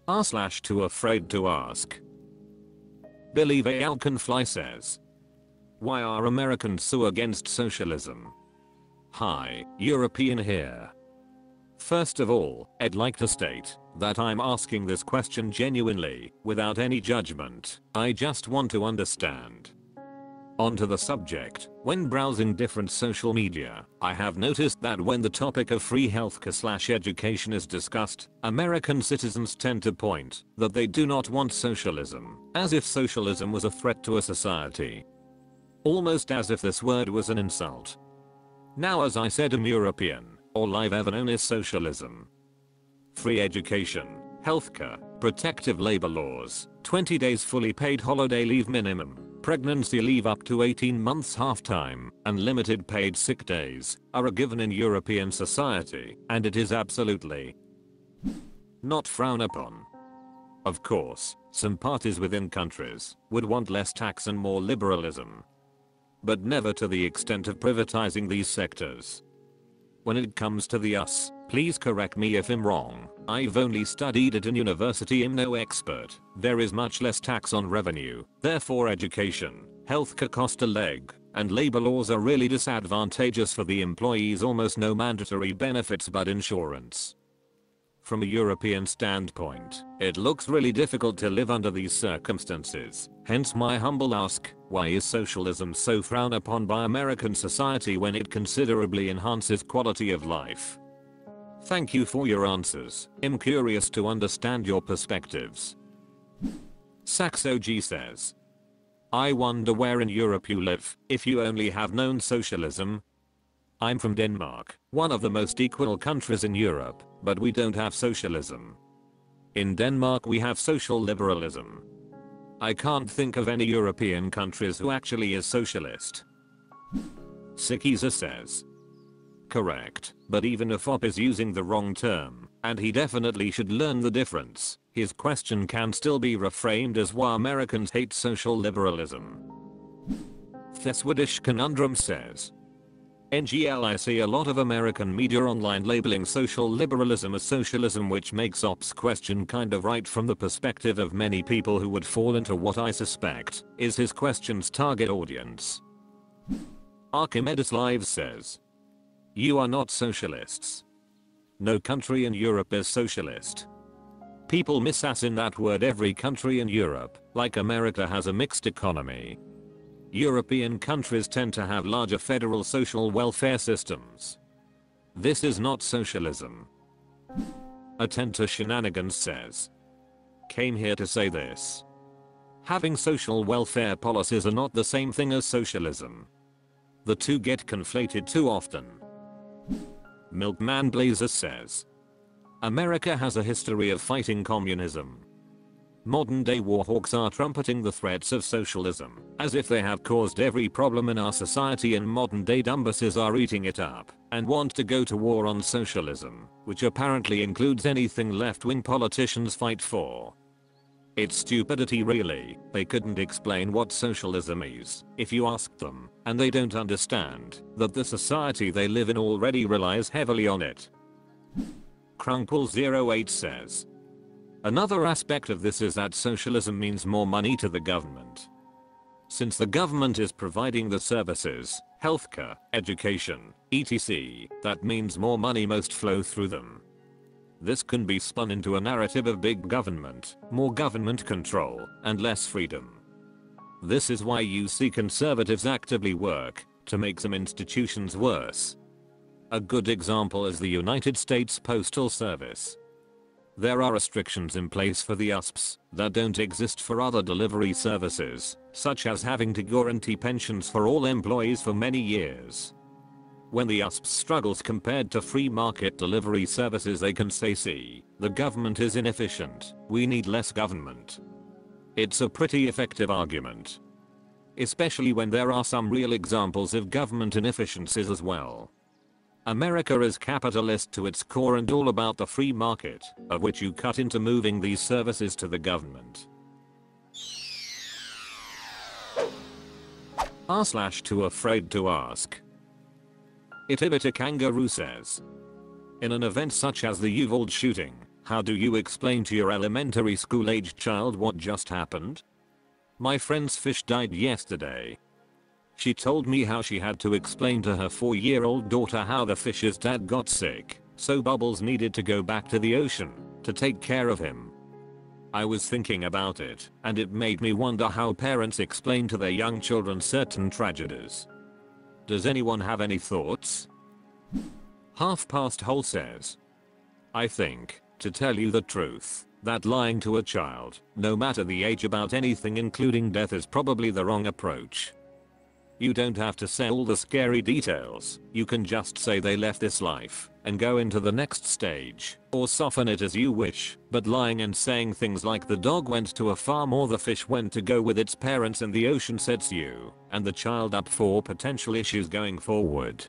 r/TooAfraidToAsk. Billy Valkenfly says, why are Americans so against socialism? Hi, European here. First of all, I'd like to state that I'm asking this question genuinely, without any judgment. I just want to understand. Onto the subject, when browsing different social media, I have noticed that when the topic of free healthcare/education is discussed, American citizens tend to point that they do not want socialism, as if socialism was a threat to a society. Almost as if this word was an insult. Now, as I said, I'm European. All I've ever known is socialism. Free education, healthcare, protective labor laws, 20 days fully paid holiday leave minimum, pregnancy leave up to 18 months half-time, and limited paid sick days are a given in European society, and it is absolutely not frowned upon. Of course, some parties within countries would want less tax and more liberalism, but never to the extent of privatizing these sectors. When it comes to the US, please correct me if I'm wrong, I've only studied it in university, I'm no expert. There is much less tax on revenue, therefore education, healthcare cost a leg, and labor laws are really disadvantageous for the employees, almost no mandatory benefits but insurance. From a European standpoint, it looks really difficult to live under these circumstances, hence my humble ask, why is socialism so frowned upon by American society when it considerably enhances quality of life? Thank you for your answers, I'm curious to understand your perspectives. Saxo says, I wonder where in Europe you live, if you only have known socialism. I'm from Denmark, one of the most equal countries in Europe, but we don't have socialism. In Denmark we have social liberalism. I can't think of any European countries who actually is socialist. Sikiza says, correct, but even if Op is using the wrong term, and he definitely should learn the difference, his question can still be reframed as why Americans hate social liberalism. The Swedish Conundrum says, NGL, I see a lot of American media online labeling social liberalism as socialism, which makes Op's question kind of right from the perspective of many people who would fall into what I suspect is his question's target audience. Archimedes Live says, you are not socialists. No country in Europe is socialist. People miss us in that word. Every country in Europe, like America, has a mixed economy. European countries tend to have larger federal social welfare systems. This is not socialism. Attend to Shenanigans says, came here to say this. Having social welfare policies are not the same thing as socialism. The two get conflated too often. Milkman Blazer says, America has a history of fighting communism. Modern day warhawks are trumpeting the threats of socialism, as if they have caused every problem in our society, and modern day dumbasses are eating it up, and want to go to war on socialism, which apparently includes anything left-wing politicians fight for. It's stupidity really. They couldn't explain what socialism is if you asked them, and they don't understand that the society they live in already relies heavily on it. Crunkle08 says, another aspect of this is that socialism means more money to the government. Since the government is providing the services, healthcare, education, etc., that means more money must flow through them. This can be spun into a narrative of big government, more government control, and less freedom. This is why you see conservatives actively work to make some institutions worse. A good example is the United States Postal Service. There are restrictions in place for the USPS that don't exist for other delivery services, such as having to guarantee pensions for all employees for many years. When the USPS struggles compared to free market delivery services, they can say, see, the government is inefficient, we need less government. It's a pretty effective argument. Especially when there are some real examples of government inefficiencies as well. America is capitalist to its core and all about the free market, of which you cut into moving these services to the government. r/TooAfraidToAsk. Itibita Kangaroo says, in an event such as the Uvalde shooting, How do you explain to your elementary school aged child what just happened? My friend's fish died yesterday. She told me how she had to explain to her 4-year-old daughter how the fish's dad got sick, so Bubbles needed to go back to the ocean to take care of him. I was thinking about it, and it made me wonder how parents explain to their young children certain tragedies. Does anyone have any thoughts? Half Past Whole says, I think, to tell you the truth, that lying to a child, no matter the age about anything including death, is probably the wrong approach. You don't have to say all the scary details, you can just say they left this life and go into the next stage, or soften it as you wish, but lying and saying things like the dog went to a farm or the fish went to go with its parents in the ocean sets you and the child up for potential issues going forward.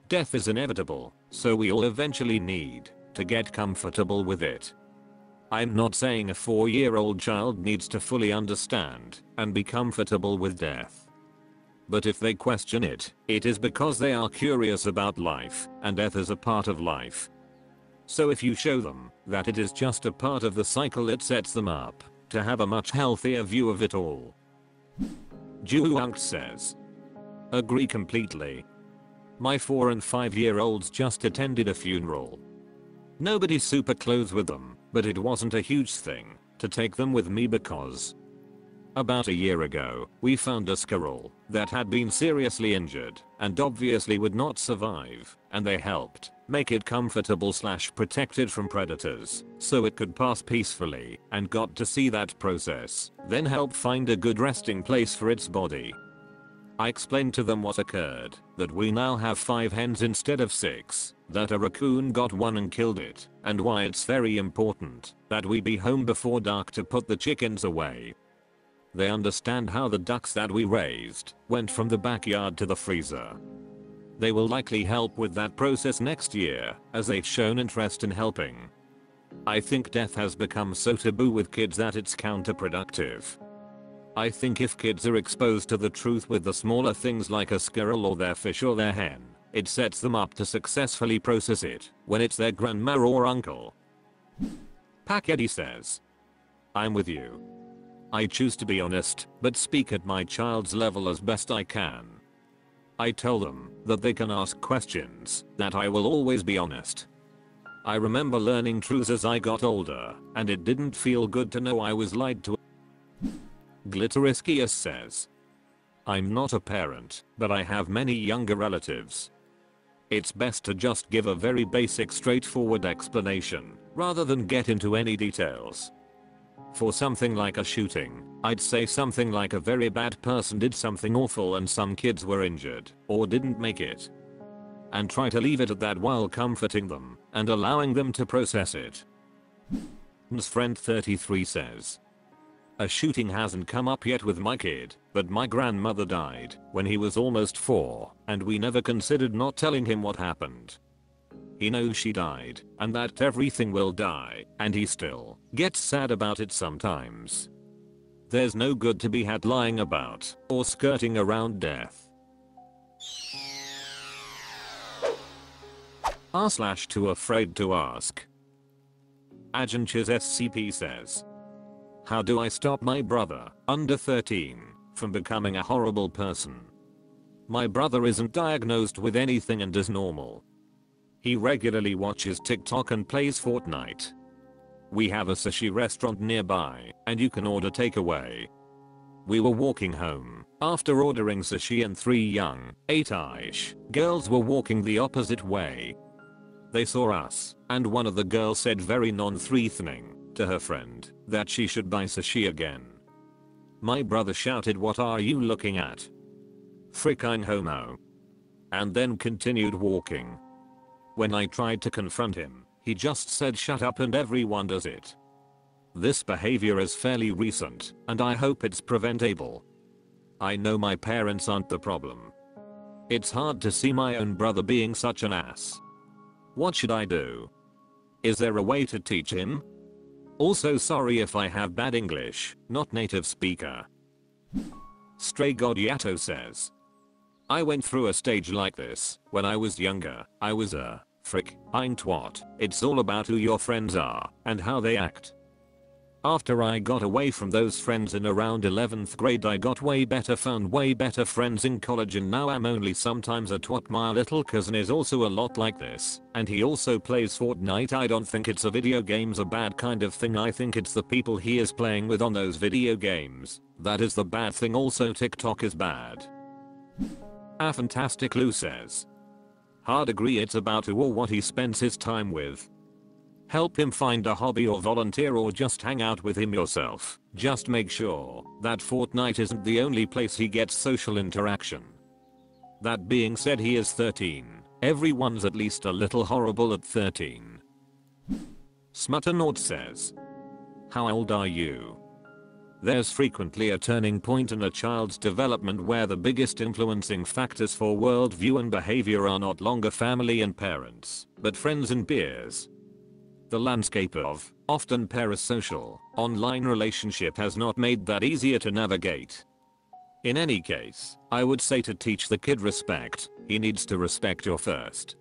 Death is inevitable, so we all eventually need to get comfortable with it. I'm not saying a 4-year-old child needs to fully understand and be comfortable with death. But if they question it, it is because they are curious about life, and death is a part of life. So if you show them that it is just a part of the cycle, it sets them up to have a much healthier view of it all. Juunk says, agree completely. My 4 and 5-year-olds just attended a funeral. Nobody super close with them, but it wasn't a huge thing to take them with me because about a year ago, we found a squirrel that had been seriously injured and obviously would not survive, and they helped make it comfortable / protected from predators so it could pass peacefully, and got to see that process, then help find a good resting place for its body. I explained to them what occurred, that we now have 5 hens instead of 6, that a raccoon got one and killed it, and why it's very important that we be home before dark to put the chickens away. They understand how the ducks that we raised went from the backyard to the freezer. They will likely help with that process next year, as they've shown interest in helping. I think death has become so taboo with kids that it's counterproductive. I think if kids are exposed to the truth with the smaller things like a squirrel or their fish or their hen, it sets them up to successfully process it when it's their grandma or uncle. Pack Eddie says, I'm with you. I choose to be honest, but speak at my child's level as best I can. I tell them that they can ask questions, that I will always be honest. I remember learning truths as I got older, and it didn't feel good to know I was lied to. Glitteriskius says, I'm not a parent, but I have many younger relatives. It's best to just give a very basic, straightforward explanation, rather than get into any details. For something like a shooting, I'd say something like a very bad person did something awful and some kids were injured, or didn't make it. And try to leave it at that while comforting them, and allowing them to process it. Friend 33 says, a shooting hasn't come up yet with my kid, but my grandmother died when he was almost 4, and we never considered not telling him what happened. He knows she died, and that everything will die, and he still gets sad about it sometimes. There's no good to be had lying about, or skirting around death. r/TooAfraidToAsk. Agench's SCP says, how do I stop my brother, under 13, from becoming a horrible person? My brother isn't diagnosed with anything and is normal. He regularly watches TikTok and plays Fortnite. We have a sushi restaurant nearby, and you can order takeaway. We were walking home after ordering sushi and 3 young, 8-ish girls were walking the opposite way. They saw us, and one of the girls said very non-threatening to her friend that she should buy sushi again. My brother shouted, what are you looking at? Frickin' homo. And then continued walking. When I tried to confront him, he just said shut up and everyone does it. This behavior is fairly recent, and I hope it's preventable. I know my parents aren't the problem. It's hard to see my own brother being such an ass. What should I do? Is there a way to teach him? Also sorry if I have bad English, not native speaker. Stray God Yato says, I went through a stage like this when I was younger. I was a Frick, ain't what, it's all about who your friends are and how they act. After I got away from those friends in around 11th grade, I got way better, found way better friends in college, and now I'm only sometimes a twat. My little cousin is also a lot like this, and he also plays Fortnite. I don't think it's a video game's a bad kind of thing, I think it's the people he is playing with on those video games that is the bad thing. Also TikTok is bad. A Fantastic Lou says, hard agree, it's about who or what he spends his time with. Help him find a hobby or volunteer or just hang out with him yourself. Just make sure that Fortnite isn't the only place he gets social interaction. That being said, he is 13. Everyone's at least a little horrible at 13. Smutternaut says, how old are you? There's frequently a turning point in a child's development where the biggest influencing factors for worldview and behavior are not longer family and parents, but friends and peers. The landscape of, often parasocial, online relationship has not made that easier to navigate. In any case, I would say to teach the kid respect, he needs to respect you first.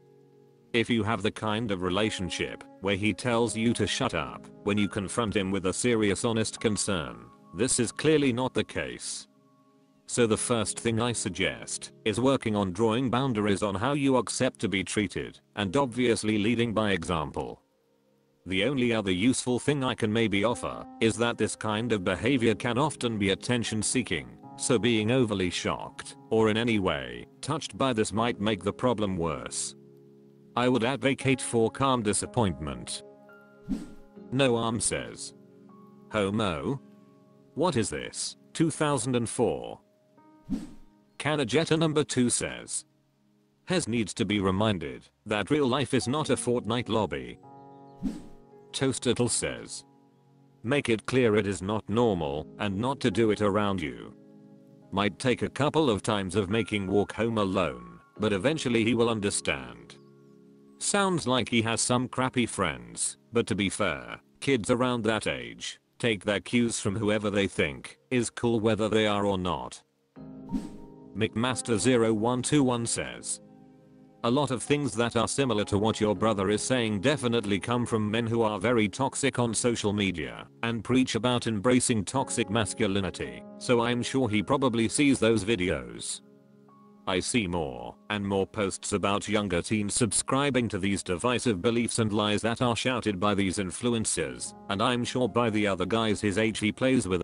If you have the kind of relationship where he tells you to shut up when you confront him with a serious honest concern, this is clearly not the case. So the first thing I suggest is working on drawing boundaries on how you accept to be treated, and obviously leading by example. The only other useful thing I can maybe offer is that this kind of behavior can often be attention seeking, so being overly shocked or in any way touched by this might make the problem worse. I would advocate for calm disappointment. No Arm says, homo? What is this? 2004. Canajetta number 2 says, Hez needs to be reminded that real life is not a Fortnite lobby. Toastittle says, make it clear it is not normal and not to do it around you. Might take a couple of times of making walk home alone, but eventually he will understand. Sounds like he has some crappy friends, but to be fair, kids around that age take their cues from whoever they think is cool, whether they are or not. McMaster0121 says, a lot of things that are similar to what your brother is saying definitely come from men who are very toxic on social media and preach about embracing toxic masculinity, so I'm sure he probably sees those videos. I see more and more posts about younger teens subscribing to these divisive beliefs and lies that are shouted by these influencers, and I'm sure by the other guys his age he plays with.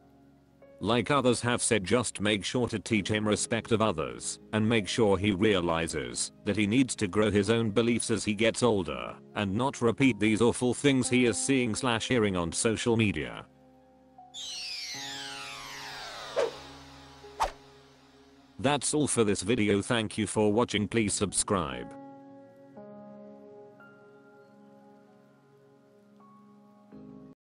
Like others have said, just make sure to teach him respect of others and make sure he realizes that he needs to grow his own beliefs as he gets older and not repeat these awful things he is seeing/hearing on social media. That's all for this video. Thank you for watching. Please subscribe.